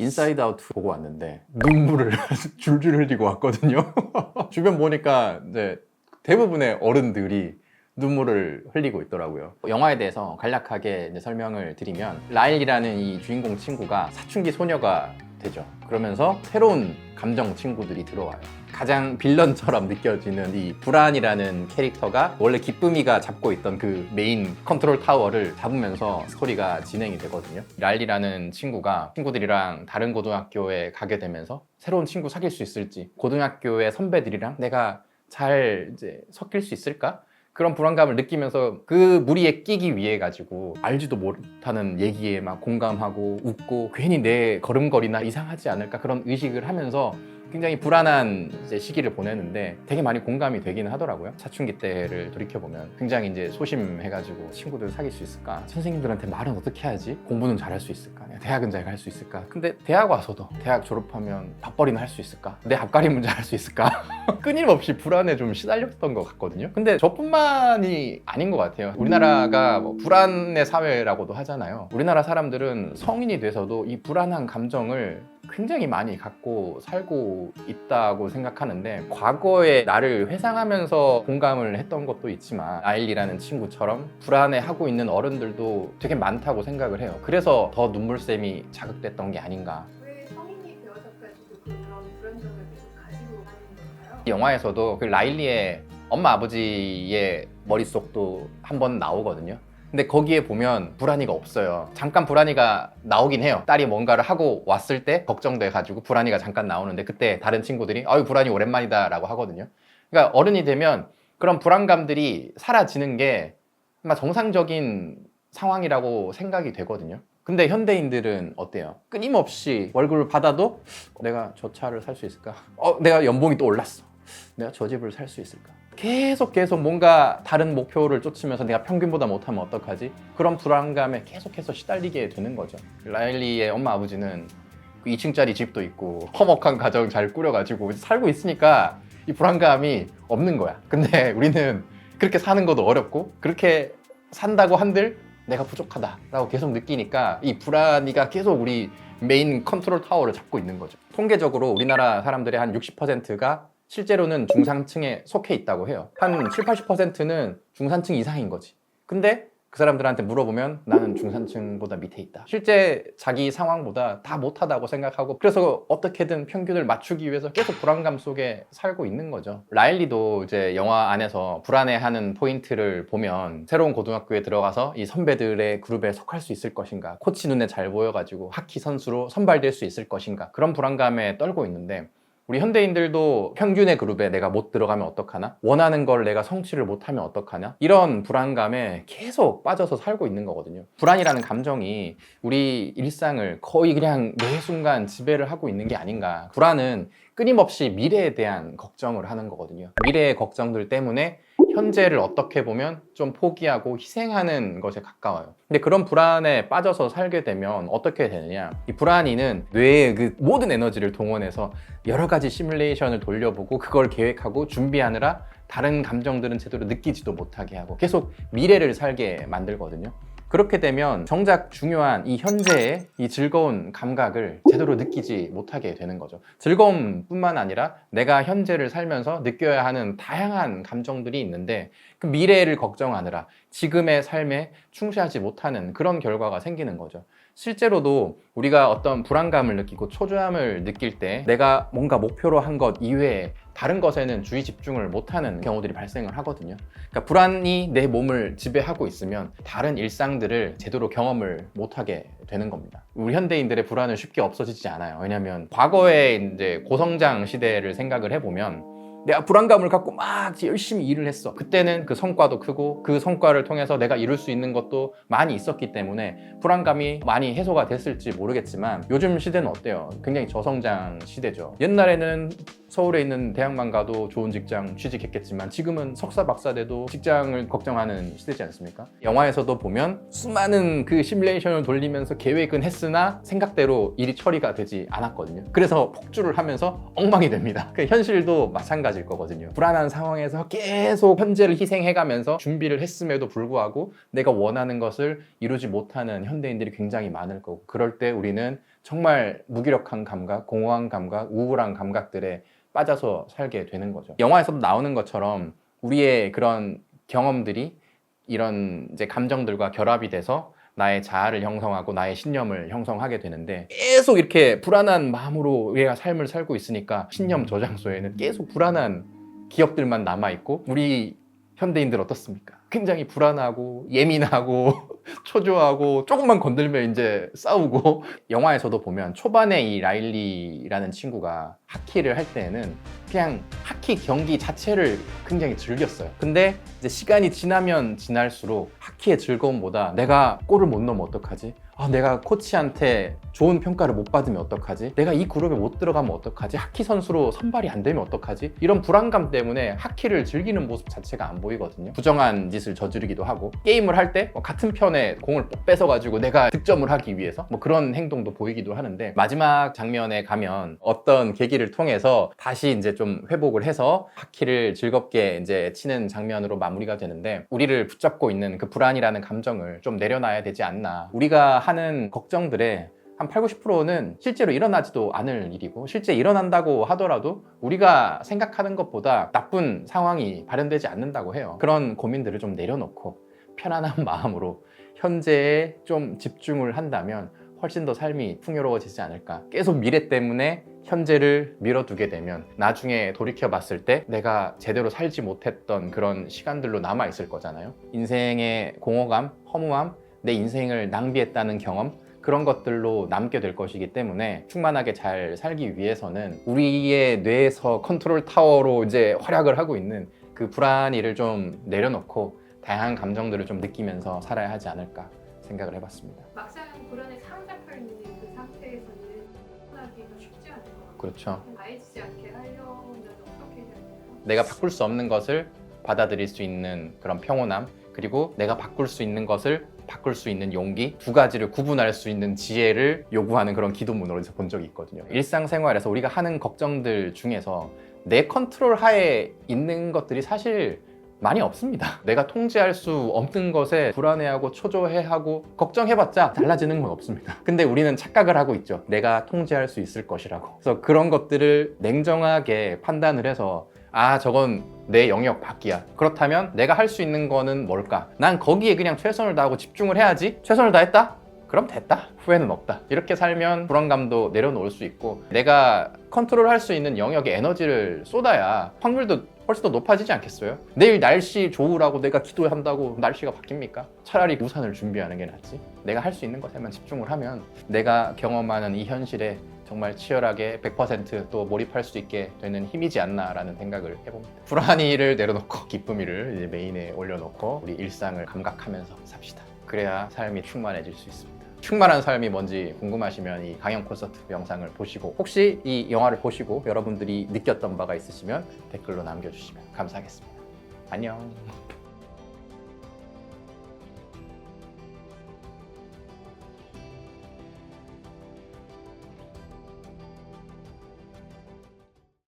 인사이드 아웃 보고 왔는데 눈물을 줄줄 흘리고 왔거든요. 주변 보니까 이제 대부분의 어른들이 눈물을 흘리고 있더라고요. 영화에 대해서 간략하게 이제 설명을 드리면, 라일이라는 이 주인공 친구가 사춘기 소녀가 되죠. 그러면서 새로운 감정 친구들이 들어와요. 가장 빌런처럼 느껴지는 이 브란이라는 캐릭터가 원래 기쁨이가 잡고 있던 그 메인 컨트롤 타워를 잡으면서 스토리가 진행이 되거든요. 라일이라는 친구가 친구들이랑 다른 고등학교에 가게 되면서 새로운 친구 사귈 수 있을지, 고등학교의 선배들이랑 내가 잘 이제 섞일 수 있을까? 그런 불안감을 느끼면서 그 무리에 끼기 위해 가지고 알지도 못하는 얘기에 막 공감하고 웃고, 괜히 내 걸음걸이나 이상하지 않을까 그런 의식을 하면서 굉장히 불안한 이제 시기를 보내는데 되게 많이 공감이 되긴 하더라고요. 사춘기 때를 돌이켜보면 굉장히 이제 소심해가지고 친구들 사귈 수 있을까? 선생님들한테 말은 어떻게 해야지? 공부는 잘할 수 있을까? 대학은 잘 갈 수 있을까? 근데 대학 와서도 대학 졸업하면 밥벌이는 할 수 있을까? 내 앞가림 문제 할 수 있을까? 끊임없이 불안에 좀 시달렸던 것 같거든요. 근데 저뿐만이 아닌 것 같아요. 우리나라가 뭐 불안의 사회라고도 하잖아요. 우리나라 사람들은 성인이 돼서도 이 불안한 감정을 굉장히 많이 갖고 살고 있다고 생각하는데, 과거의 나를 회상하면서 공감을 했던 것도 있지만 아일리라는 친구처럼 불안해하고 있는 어른들도 되게 많다고 생각을 해요. 그래서 더 눈물샘이 자극됐던 게 아닌가. 왜 성인이 되어서까지도 그런 불안정을 계속 가지고 가는 건가요? 영화에서도 그 라일리의 엄마 아버지의 머릿속도 한번 나오거든요. 근데 거기에 보면 불안이가 없어요. 잠깐 불안이가 나오긴 해요. 딸이 뭔가를 하고 왔을 때 걱정돼가지고 불안이가 잠깐 나오는데, 그때 다른 친구들이 아유 불안이 오랜만이다 라고 하거든요. 그러니까 어른이 되면 그런 불안감들이 사라지는 게 아마 정상적인 상황이라고 생각이 되거든요. 근데 현대인들은 어때요? 끊임없이 월급을 받아도 내가 저 차를 살 수 있을까? 내가 연봉이 또 올랐어. 내가 저 집을 살 수 있을까? 계속 뭔가 다른 목표를 쫓으면서 내가 평균보다 못하면 어떡하지? 그런 불안감에 계속해서 시달리게 되는 거죠. 라일리의 엄마 아버지는 2층짜리 집도 있고 화목한 가정 잘 꾸려가지고 살고 있으니까 이 불안감이 없는 거야. 근데 우리는 그렇게 사는 것도 어렵고, 그렇게 산다고 한들 내가 부족하다라고 계속 느끼니까 이 불안이가 계속 우리 메인 컨트롤 타워를 잡고 있는 거죠. 통계적으로 우리나라 사람들의 한 60%가 실제로는 중상층에 속해 있다고 해요. 한 7, 80%는 중산층 이상인 거지. 근데 그 사람들한테 물어보면 나는 중산층보다 밑에 있다. 실제 자기 상황보다 다 못하다고 생각하고, 그래서 어떻게든 평균을 맞추기 위해서 계속 불안감 속에 살고 있는 거죠. 라일리도 이제 영화 안에서 불안해하는 포인트를 보면, 새로운 고등학교에 들어가서 이 선배들의 그룹에 속할 수 있을 것인가, 코치 눈에 잘 보여가지고 하키 선수로 선발될 수 있을 것인가, 그런 불안감에 떨고 있는데, 우리 현대인들도 평균의 그룹에 내가 못 들어가면 어떡하나? 원하는 걸 내가 성취를 못하면 어떡하냐? 이런 불안감에 계속 빠져서 살고 있는 거거든요. 불안이라는 감정이 우리 일상을 거의 그냥 매 순간 지배를 하고 있는 게 아닌가. 불안은 끊임없이 미래에 대한 걱정을 하는 거거든요. 미래의 걱정들 때문에 현재를 어떻게 보면 좀 포기하고 희생하는 것에 가까워요. 근데 그런 불안에 빠져서 살게 되면 어떻게 되느냐, 이 불안이는 뇌의 그 모든 에너지를 동원해서 여러 가지 시뮬레이션을 돌려보고 그걸 계획하고 준비하느라 다른 감정들은 제대로 느끼지도 못하게 하고 계속 미래를 살게 만들거든요. 그렇게 되면 정작 중요한 이 현재의 이 즐거운 감각을 제대로 느끼지 못하게 되는 거죠. 즐거움뿐만 아니라 내가 현재를 살면서 느껴야 하는 다양한 감정들이 있는데, 그 미래를 걱정하느라 지금의 삶에 충실하지 못하는 그런 결과가 생기는 거죠. 실제로도 우리가 어떤 불안감을 느끼고 초조함을 느낄 때 내가 뭔가 목표로 한 것 이외에 다른 것에는 주의 집중을 못하는 경우들이 발생을 하거든요. 그러니까 불안이 내 몸을 지배하고 있으면 다른 일상들을 제대로 경험을 못하게 되는 겁니다. 우리 현대인들의 불안은 쉽게 없어지지 않아요. 왜냐하면 과거의 이제 고성장 시대를 생각을 해보면 내가 불안감을 갖고 막 열심히 일을 했어. 그때는 그 성과도 크고 그 성과를 통해서 내가 이룰 수 있는 것도 많이 있었기 때문에 불안감이 많이 해소가 됐을지 모르겠지만, 요즘 시대는 어때요? 굉장히 저성장 시대죠. 옛날에는 서울에 있는 대학만 가도 좋은 직장 취직했겠지만 지금은 석사 박사 돼도 직장을 걱정하는 시대지 않습니까? 영화에서도 보면 수많은 그 시뮬레이션을 돌리면서 계획은 했으나 생각대로 일이 처리가 되지 않았거든요. 그래서 폭주를 하면서 엉망이 됩니다. 그 현실도 마찬가지일 거거든요. 불안한 상황에서 계속 현재를 희생해가면서 준비를 했음에도 불구하고 내가 원하는 것을 이루지 못하는 현대인들이 굉장히 많을 거고, 그럴 때 우리는 정말 무기력한 감각, 공허한 감각, 우울한 감각들에 빠져서 살게 되는 거죠. 영화에서도 나오는 것처럼 우리의 그런 경험들이 이런 이제 감정들과 결합이 돼서 나의 자아를 형성하고 나의 신념을 형성하게 되는데, 계속 이렇게 불안한 마음으로 우리가 삶을 살고 있으니까 신념 저장소에는 계속 불안한 기억들만 남아있고, 우리 현대인들 어떻습니까? 굉장히 불안하고 예민하고 초조하고 조금만 건들면 이제 싸우고. 영화에서도 보면 초반에 이 라일리라는 친구가 하키를 할 때는 그냥 하키 경기 자체를 굉장히 즐겼어요. 근데 이제 시간이 지나면 지날수록 하키의 즐거움보다 내가 골을 못 넣으면 어떡하지? 내가 코치한테 좋은 평가를 못 받으면 어떡하지? 내가 이 그룹에 못 들어가면 어떡하지? 하키 선수로 선발이 안 되면 어떡하지? 이런 불안감 때문에 하키를 즐기는 모습 자체가 안 보이거든요. 부정한 짓을 저지르기도 하고, 게임을 할 때 같은 편에 공을 뺏어가지고 내가 득점을 하기 위해서 그런 행동도 보이기도 하는데, 마지막 장면에 가면 어떤 계기를 통해서 다시 이제 좀 회복을 해서 하키를 즐겁게 이제 치는 장면으로 마무리가 되는데, 우리를 붙잡고 있는 그 불안이라는 감정을 좀 내려놔야 되지 않나. 우리가 하는 걱정들의 한 80, 90%는 실제로 일어나지도 않을 일이고, 실제 일어난다고 하더라도 우리가 생각하는 것보다 나쁜 상황이 발현되지 않는다고 해요. 그런 고민들을 좀 내려놓고 편안한 마음으로 현재에 좀 집중을 한다면 훨씬 더 삶이 풍요로워지지 않을까. 계속 미래 때문에 현재를 미뤄두게 되면 나중에 돌이켜봤을 때 내가 제대로 살지 못했던 그런 시간들로 남아있을 거잖아요. 인생의 공허감, 허무함, 내 인생을 낭비했다는 경험, 그런 것들로 남게 될 것이기 때문에 충만하게 잘 살기 위해서는 우리의 뇌에서 컨트롤 타워로 이제 활약을 하고 있는 그 불안이를 좀 내려놓고 다양한 감정들을 좀 느끼면서 살아야 하지 않을까 생각을 해봤습니다. 막상 불안에 사로잡혀 있는 그 상태에서는 하기가 쉽지 않을 것 같아요. 그렇죠. 가해지지 않게 하려면 어떻게 해야 될까요? 내가 바꿀 수 없는 것을 받아들일 수 있는 그런 평온함, 그리고 내가 바꿀 수 있는 것을 바꿀 수 있는 용기, 두 가지를 구분할 수 있는 지혜를 요구하는 그런 기도문을 어디서 본 적이 있거든요. 일상생활에서 우리가 하는 걱정들 중에서 내 컨트롤 하에 있는 것들이 사실 많이 없습니다. 내가 통제할 수 없는 것에 불안해하고 초조해하고 걱정해봤자 달라지는 건 없습니다. 근데 우리는 착각을 하고 있죠. 내가 통제할 수 있을 것이라고. 그래서 그런 것들을 냉정하게 판단을 해서 저건 내 영역 밖이야. 그렇다면 내가 할 수 있는 거는 뭘까? 난 거기에 그냥 최선을 다하고 집중을 해야지. 최선을 다했다? 그럼 됐다. 후회는 없다. 이렇게 살면 불안감도 내려놓을 수 있고, 내가 컨트롤할 수 있는 영역에 에너지를 쏟아야 확률도 훨씬 더 높아지지 않겠어요? 내일 날씨 좋으라고 내가 기도한다고 날씨가 바뀝니까? 차라리 우산을 준비하는 게 낫지. 내가 할 수 있는 것에만 집중을 하면 내가 경험하는 이 현실에 정말 치열하게 100%또 몰입할 수 있게 되는 힘이지 않나라는 생각을 해봅니다. 불안이를 내려놓고 기쁨이를 이제 메인에 올려놓고 우리 일상을 감각하면서 삽시다. 그래야 삶이 충만해질 수 있습니다. 충만한 삶이 뭔지 궁금하시면 이 강연 콘서트 영상을 보시고, 혹시 이 영화를 보시고 여러분들이 느꼈던 바가 있으시면 댓글로 남겨주시면 감사하겠습니다. 안녕.